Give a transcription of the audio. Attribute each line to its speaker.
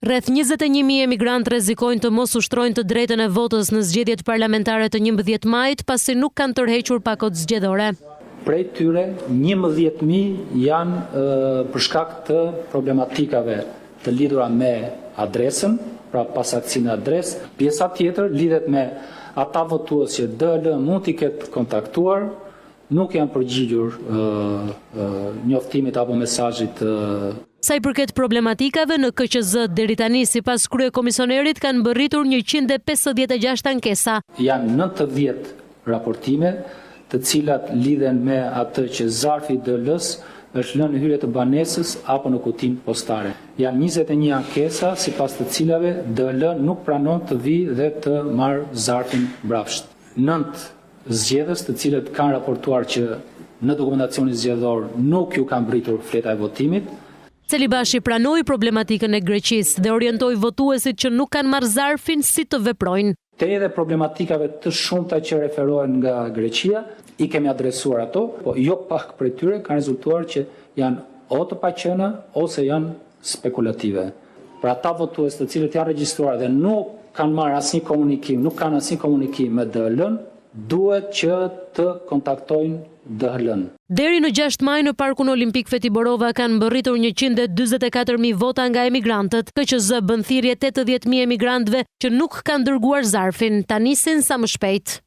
Speaker 1: Rreth 21.000 emigrantë rrezikojnë të mos ushtrojnë të drejtën e votës në zgjedhjet parlamentare të 11 majit, pasi nuk kanë tërhequr pakot zgjedhore.
Speaker 2: Prej tyre 11.000 janë për shkak të problematikave të lidhura me adresën, pra pasaktësi në adresë. Pjesa tjetër lidhet me ata votues që DL mund t'i ketë kontaktuar, nuk janë përgjigjur njoftimit apo mesazhit.
Speaker 1: Sa i përket problematikave në KQZ deri tani, sipas kryekomisionerit, kanë bërritur 156 ankesa.
Speaker 2: Janë 90 raportime, të cilat lidhen me atë që zarfi DL-s është lënë në hyrje të banesës apo në kutinë postare. Janë 21 ankesa, sipas të cilave DL nuk pranon të vijë dhe të marrë zarfin mbrapsht. 9 zgjedhës të cilët kanë raportuar që në dokumentacionin zgjedhor nuk ju kanë mbritur fleta e votimit.
Speaker 1: Celibashi pranoi problematikën e Greqisë dhe orientoi votuesit që nuk kanë marrë zarfin si të veprojnë.
Speaker 2: Te edhe problematikave të shumta që referohen nga Greqia, i kemi adresuar ato, po jo pak prej tyre kanë rezultuar që janë o të paqëna ose janë spekulative. Pra ata votues të cilët janë regjistruar dhe nuk kanë marrë asnjë komunikim, nuk kanë asnjë komunikim me DL-n, duhet që të kontaktojnë DL-n.
Speaker 1: Deri në 6 maj në Parkun Olimpik Feti Borova kanë mbërritur 144.000 vota nga emigrantët. KQZ bën thirrje 80.000 emigrantëve që nuk kanë dërguar zarfin, ta nisin sa më shpejt.